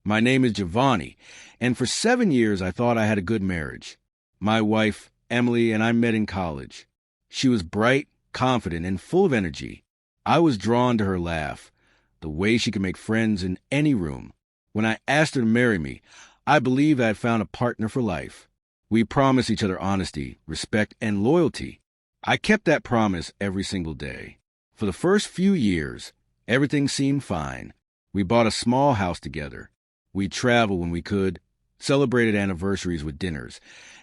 My name is Giovanni, and for 7 years I thought I had a good marriage. My wife, Emily, and I met in college. She was bright, confident, and full of energy. I was drawn to her laugh, the way she could make friends in any room. When I asked her to marry me, I believed I had found a partner for life. We promised each other honesty, respect, and loyalty. I kept that promise every single day. For the first few years, everything seemed fine. We bought a small house together. We traveled when we could, celebrated anniversaries with dinners,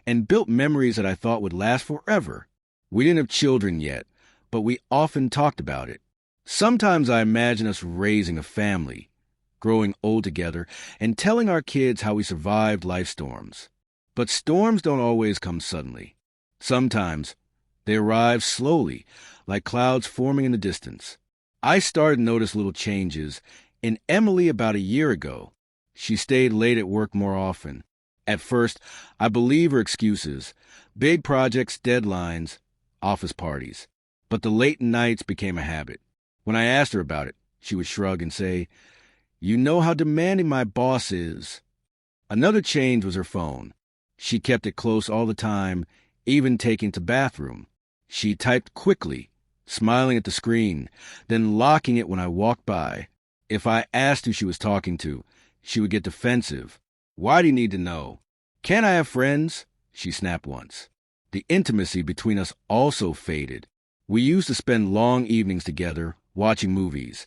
and built memories that I thought would last forever. We didn't have children yet, but we often talked about it. Sometimes I imagine us raising a family, growing old together, and telling our kids how we survived life storms. But storms don't always come suddenly. Sometimes they arrive slowly, like clouds forming in the distance. I started to notice little changes in Emily about a year ago. She stayed late at work more often. At first, I believed her excuses: big projects, deadlines, office parties. But the late nights became a habit. When I asked her about it, she would shrug and say, "You know how demanding my boss is." Another change was her phone. She kept it close all the time, even taking to the bathroom. She typed quickly, smiling at the screen, then locking it when I walked by. If I asked who she was talking to, she would get defensive. "Why do you need to know? Can't I have friends?" she snapped once. The intimacy between us also faded. We used to spend long evenings together, watching movies,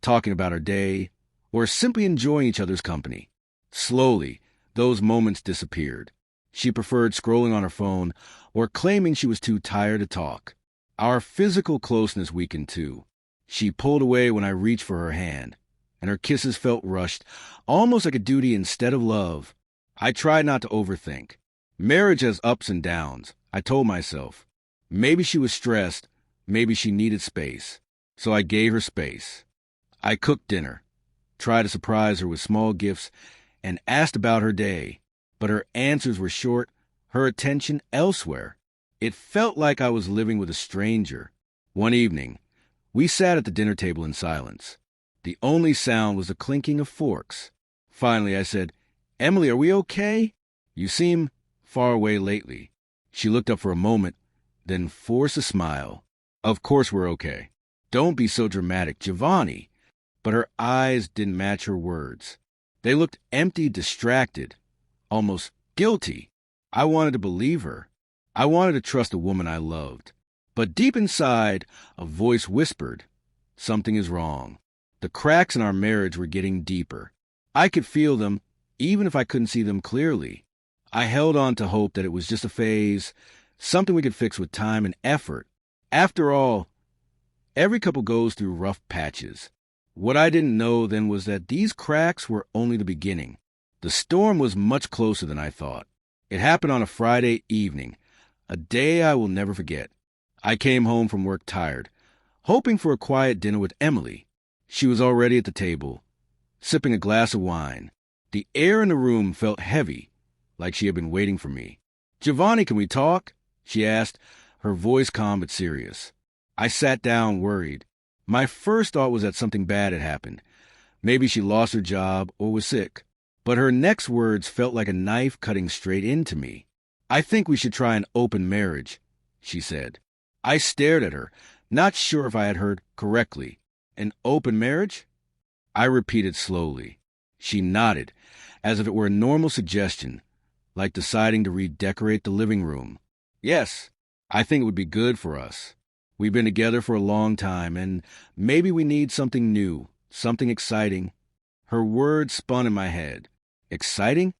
talking about our day, or simply enjoying each other's company. Slowly, those moments disappeared. She preferred scrolling on her phone or claiming she was too tired to talk. Our physical closeness weakened too. She pulled away when I reached for her hand, and her kisses felt rushed, almost like a duty instead of love. I tried not to overthink. Marriage has ups and downs, I told myself. Maybe she was stressed, maybe she needed space. So I gave her space. I cooked dinner, tried to surprise her with small gifts, and asked about her day. But her answers were short, her attention elsewhere. It felt like I was living with a stranger. One evening, we sat at the dinner table in silence. The only sound was the clinking of forks. Finally, I said, "Emily, are we okay? You seem far away lately." She looked up for a moment, then forced a smile. "Of course we're okay. Don't be so dramatic, Giovanni." But her eyes didn't match her words. They looked empty, distracted, almost guilty. I wanted to believe her. I wanted to trust a woman I loved. But deep inside, a voice whispered, "Something is wrong." The cracks in our marriage were getting deeper. I could feel them, even if I couldn't see them clearly. I held on to hope that it was just a phase, something we could fix with time and effort. After all, every couple goes through rough patches. What I didn't know then was that these cracks were only the beginning. The storm was much closer than I thought. It happened on a Friday evening, a day I will never forget. I came home from work tired, hoping for a quiet dinner with Emily. She was already at the table, sipping a glass of wine. The air in the room felt heavy, like she had been waiting for me. "Giovanni, can we talk?" she asked, her voice calm but serious. I sat down, worried. My first thought was that something bad had happened. Maybe she lost her job or was sick. But her next words felt like a knife cutting straight into me. "I think we should try an open marriage," she said. I stared at her, not sure if I had heard correctly. "An open marriage?" I repeated slowly. She nodded, as if it were a normal suggestion, like deciding to redecorate the living room. "Yes, I think it would be good for us. We've been together for a long time, and maybe we need something new, something exciting." Her words spun in my head. Exciting?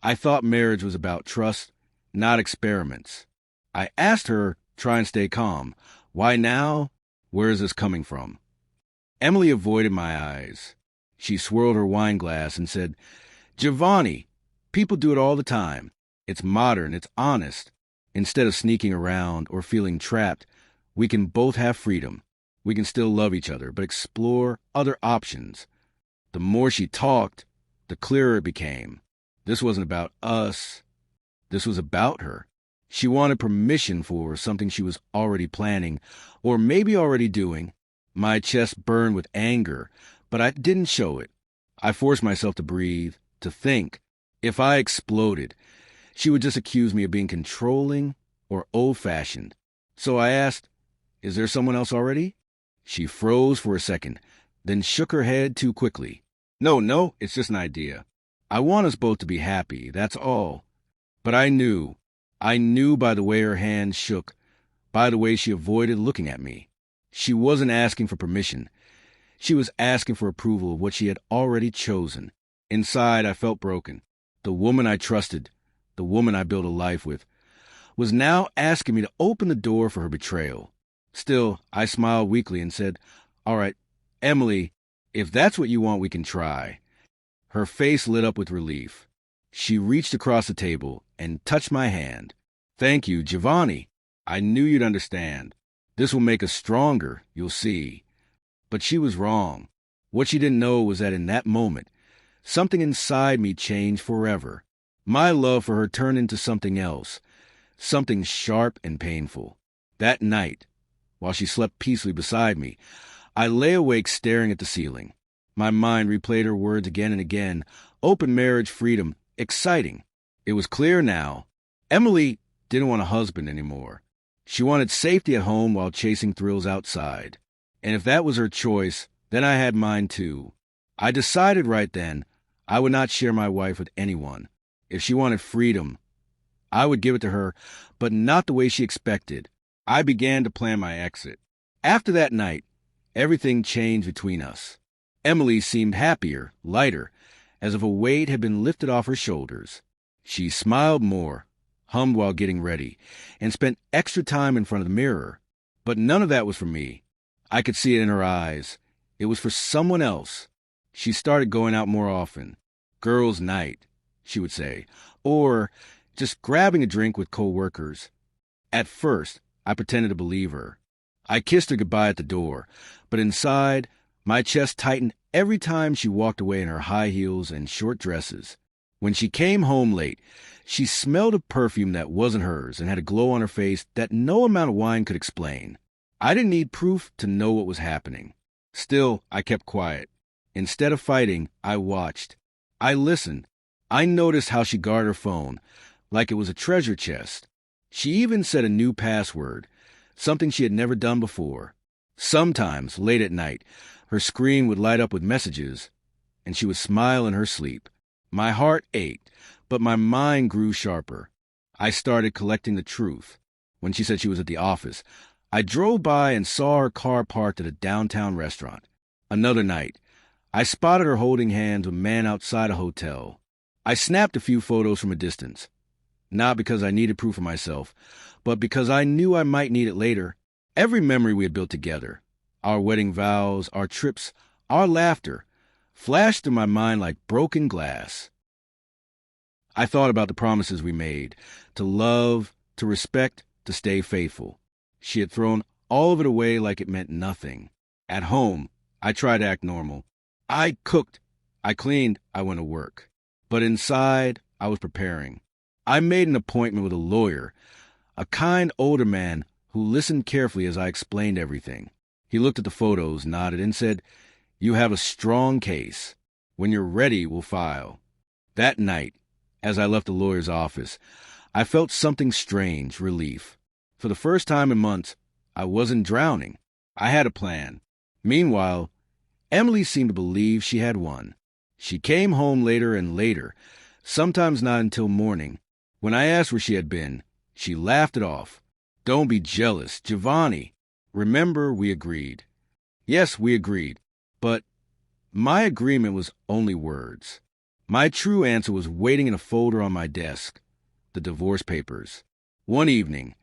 I thought marriage was about trust, not experiments. I asked her, try and stay calm, "Why now? Where is this coming from?" Emily avoided my eyes. She swirled her wine glass and said, "Giovanni, people do it all the time. It's modern, it's honest. Instead of sneaking around or feeling trapped, we can both have freedom. We can still love each other, but explore other options." The more she talked, the clearer it became. This wasn't about us. This was about her. She wanted permission for something she was already planning, or maybe already doing. My chest burned with anger, but I didn't show it. I forced myself to breathe, To think, if I exploded, she would just accuse me of being controlling or old-fashioned. So I asked, "Is there someone else already?" She froze for a second, then shook her head too quickly. No, it's just an idea. I want us both to be happy, that's all. But I knew by the way her hands shook, by the way she avoided looking at me. She wasn't asking for permission. She was asking for approval of what she had already chosen. Inside, I felt broken. The woman I trusted, the woman I built a life with, was now asking me to open the door for her betrayal. Still, I smiled weakly and said, "All right, Emily, if that's what you want, we can try." Her face lit up with relief. She reached across the table and touched my hand. "Thank you, Giovanni. I knew you'd understand. This will make us stronger, you'll see." But she was wrong. What she didn't know was that in that moment, something inside me changed forever. My love for her turned into something else, something sharp and painful. That night, while she slept peacefully beside me, I lay awake staring at the ceiling. My mind replayed her words again and again. Open marriage, freedom, exciting. It was clear now. Emily didn't want a husband anymore. She wanted safety at home while chasing thrills outside. And if that was her choice, then I had mine too. I decided right then I would not share my wife with anyone. If she wanted freedom, I would give it to her, but not the way she expected. I began to plan my exit. After that night, everything changed between us. Emily seemed happier, lighter, as if a weight had been lifted off her shoulders. She smiled more, hummed while getting ready, and spent extra time in front of the mirror. But none of that was for me. I could see it in her eyes. It was for someone else. She started going out more often. Girls' night, she would say, or just grabbing a drink with co-workers. At first, I pretended to believe her. I kissed her goodbye at the door, but inside, my chest tightened every time she walked away in her high heels and short dresses. When she came home late, she smelled a perfume that wasn't hers and had a glow on her face that no amount of wine could explain. I didn't need proof to know what was happening. Still, I kept quiet. Instead of fighting, I watched. I listened. I noticed how she guarded her phone, like it was a treasure chest. She even set a new password, something she had never done before. Sometimes, late at night, her screen would light up with messages, and she would smile in her sleep. My heart ached, but my mind grew sharper. I started collecting the truth. When she said she was at the office, I drove by and saw her car parked at a downtown restaurant. Another night, I spotted her holding hands with a man outside a hotel. I snapped a few photos from a distance, not because I needed proof for myself, but because I knew I might need it later. Every memory we had built together, our wedding vows, our trips, our laughter, flashed through my mind like broken glass. I thought about the promises we made, to love, to respect, to stay faithful. She had thrown all of it away like it meant nothing. At home, I tried to act normal. I cooked, I cleaned, I went to work. But inside, I was preparing. I made an appointment with a lawyer, a kind older man who listened carefully as I explained everything. He looked at the photos, nodded, and said, "You have a strong case. When you're ready, we'll file." That night, as I left the lawyer's office, I felt something strange, relief. For the first time in months, I wasn't drowning. I had a plan. Meanwhile, Emily seemed to believe she had won. She came home later and later, sometimes not until morning. When I asked where she had been, she laughed it off. "Don't be jealous, Giovanni. Remember, we agreed." Yes, we agreed. But my agreement was only words. My true answer was waiting in a folder on my desk, the divorce papers. One evening,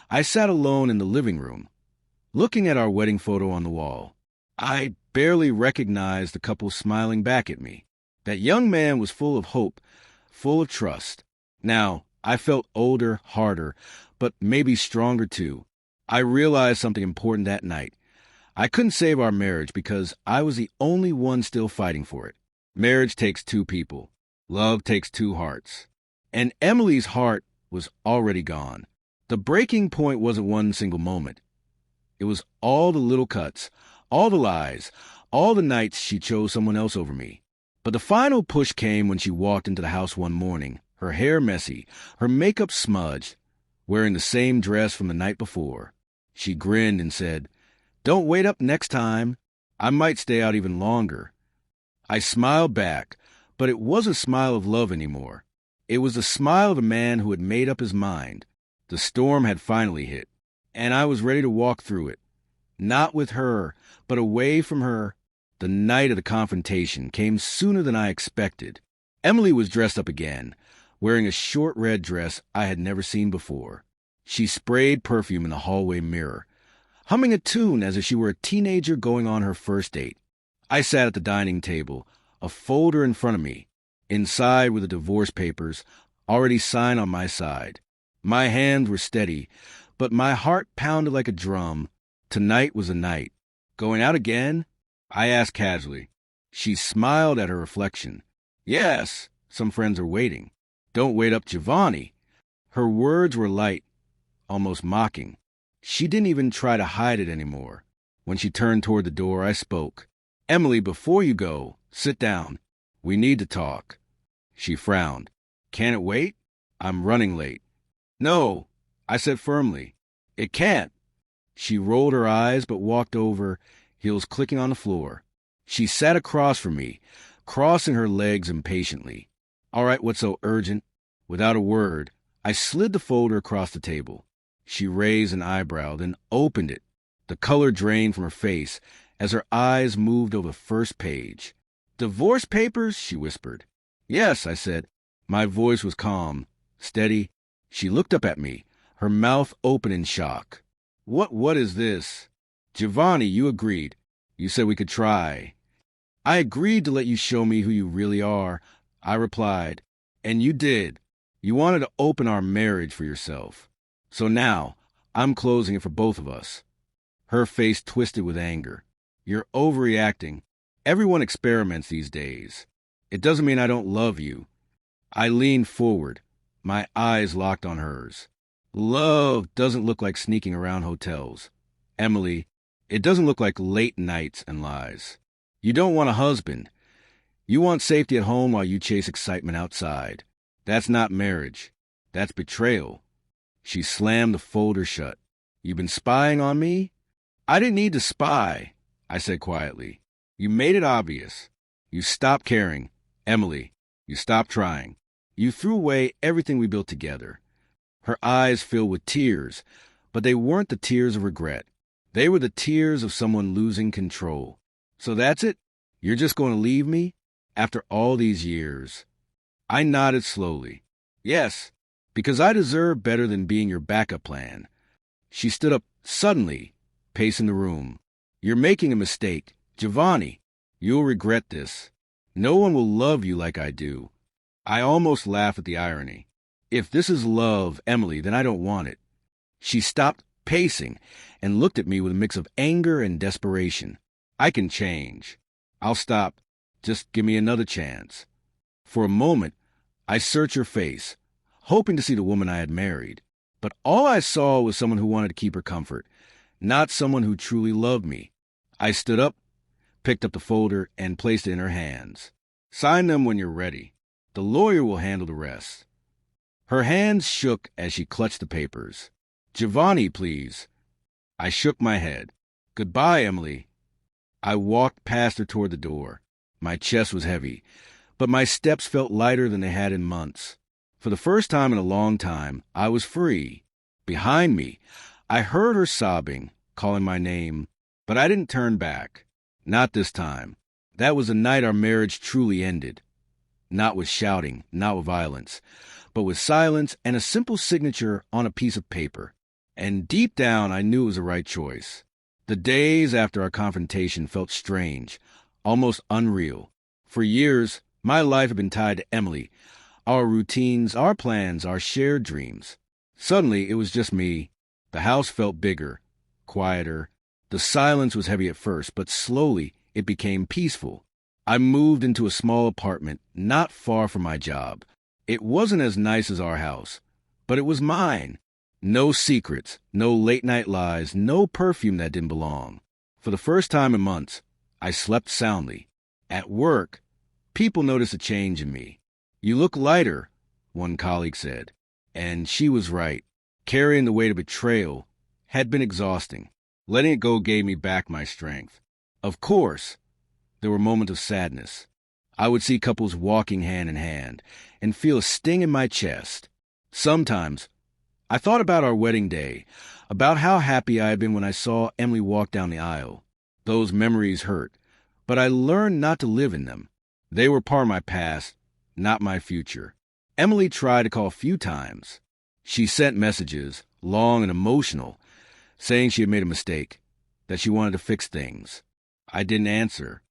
I sat alone in the living room, looking at our wedding photo on the wall. I barely recognized the couple smiling back at me. That young man was full of hope, full of trust. Now, I felt older, harder, but maybe stronger too. I realized something important that night. I couldn't save our marriage because I was the only one still fighting for it. Marriage takes two people. Love takes two hearts. And Emily's heart was already gone. The breaking point wasn't one single moment. It was all the little cuts, all the lies, all the nights she chose someone else over me. But the final push came when she walked into the house one morning, her hair messy, her makeup smudged, wearing the same dress from the night before. She grinned and said, "Don't wait up next time. I might stay out even longer." I smiled back, but it wasn't a smile of love anymore. It was the smile of a man who had made up his mind. The storm had finally hit, and I was ready to walk through it. Not with her, but away from her. The night of the confrontation came sooner than I expected. Emily was dressed up again, wearing a short red dress I had never seen before. She sprayed perfume in the hallway mirror, humming a tune as if she were a teenager going on her first date. I sat at the dining table, a folder in front of me. Inside were the divorce papers, already signed on my side. My hands were steady, but my heart pounded like a drum. Tonight was the night. Going out again? I asked casually. She smiled at her reflection. "Yes, some friends are waiting." "Don't wait up Giovanni." Her words were light, almost mocking. She didn't even try to hide it anymore. When she turned toward the door, I spoke. "Emily, before you go, sit down. We need to talk." She frowned. "Can it wait? I'm running late." "No," I said firmly. "It can't." She rolled her eyes but walked over, heels clicking on the floor. She sat across from me, crossing her legs impatiently. "All right, what's so urgent?" Without a word, I slid the folder across the table. She raised an eyebrow, then opened it. The color drained from her face as her eyes moved over the first page. "Divorce papers?" she whispered. "Yes," I said. My voice was calm, steady. She looked up at me, her mouth open in shock. What is this?" "Giovanni, you agreed. You said we could try." "I agreed to let you show me who you really are," I replied. "And you did. You wanted to open our marriage for yourself. So now, I'm closing it for both of us." Her face twisted with anger. "You're overreacting. Everyone experiments these days. It doesn't mean I don't love you." I leaned forward, my eyes locked on hers. "Love doesn't look like sneaking around hotels. Emily, it doesn't look like late nights and lies. You don't want a husband. You want safety at home while you chase excitement outside. That's not marriage. That's betrayal." She slammed the folder shut. "You've been spying on me?" "I didn't need to spy," I said quietly. "You made it obvious. You stopped caring. Emily, you stopped trying. You threw away everything we built together." Her eyes filled with tears, but they weren't the tears of regret. They were the tears of someone losing control. "So that's it? You're just going to leave me? After all these years?" I nodded slowly. "Yes, because I deserve better than being your backup plan." She stood up suddenly, pacing the room. "You're making a mistake. Giovanni, you'll regret this. No one will love you like I do." I almost laughed at the irony. "If this is love, Emily, then I don't want it." She stopped pacing and looked at me with a mix of anger and desperation. "I can change. I'll stop. Just give me another chance." For a moment, I searched her face, hoping to see the woman I had married. But all I saw was someone who wanted to keep her comfort, not someone who truly loved me. I stood up, picked up the folder, and placed it in her hands. "Sign them when you're ready. The lawyer will handle the rest." Her hands shook as she clutched the papers. "Giovanni, please." I shook my head. "Goodbye, Emily." I walked past her toward the door. My chest was heavy, but my steps felt lighter than they had in months. For the first time in a long time, I was free. Behind me, I heard her sobbing, calling my name, but I didn't turn back. Not this time. That was the night our marriage truly ended. Not with shouting, not with violence, but with silence and a simple signature on a piece of paper. And deep down, I knew it was the right choice. The days after our confrontation felt strange, almost unreal. For years, my life had been tied to Emily, our routines, our plans, our shared dreams. Suddenly, it was just me. The house felt bigger, quieter. The silence was heavy at first, but slowly it became peaceful. I moved into a small apartment not far from my job. It wasn't as nice as our house, but it was mine. No secrets, no late-night lies, no perfume that didn't belong. For the first time in months, I slept soundly. At work, People noticed a change in me. "You look lighter," one colleague said. And she was right. Carrying the weight of betrayal had been exhausting. Letting it go gave me back my strength. Of course, there were moments of sadness. I would see couples walking hand in hand and feel a sting in my chest. Sometimes, I thought about our wedding day, about how happy I had been when I saw Emily walk down the aisle. Those memories hurt, but I learned not to live in them. They were part of my past, not my future. Emily tried to call a few times. She sent messages, long and emotional, saying she had made a mistake, that she wanted to fix things. I didn't answer.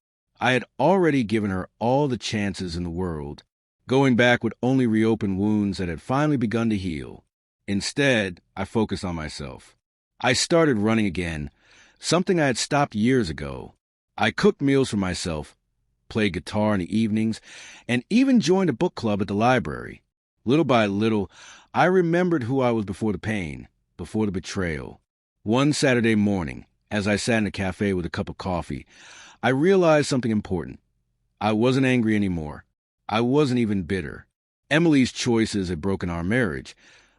I had already given her all the chances in the world. Going back would only reopen wounds that had finally begun to heal. Instead, I focused on myself. I started running again, something I had stopped years ago. I cooked meals for myself, played guitar in the evenings, and even joined a book club at the library. Little by little, I remembered who I was before the pain, before the betrayal. One Saturday morning, as I sat in a cafe with a cup of coffee, I realized something important. I wasn't angry anymore. I wasn't even bitter. Emily's choices had broken our marriage,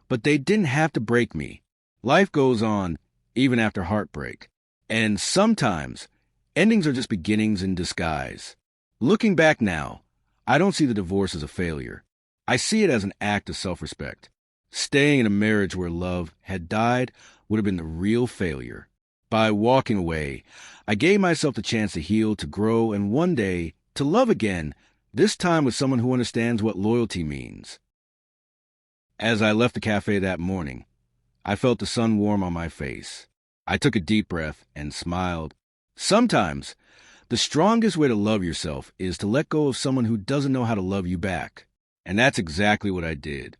but they didn't have to break me. Life goes on, even after heartbreak. And sometimes, endings are just beginnings in disguise. Looking back now, I don't see the divorce as a failure. I see it as an act of self-respect. Staying in a marriage where love had died would have been the real failure. By walking away, I gave myself the chance to heal, to grow, and one day, to love again, this time with someone who understands what loyalty means. As I left the cafe that morning, I felt the sun warm on my face. I took a deep breath and smiled. Sometimes, the strongest way to love yourself is to let go of someone who doesn't know how to love you back. And that's exactly what I did.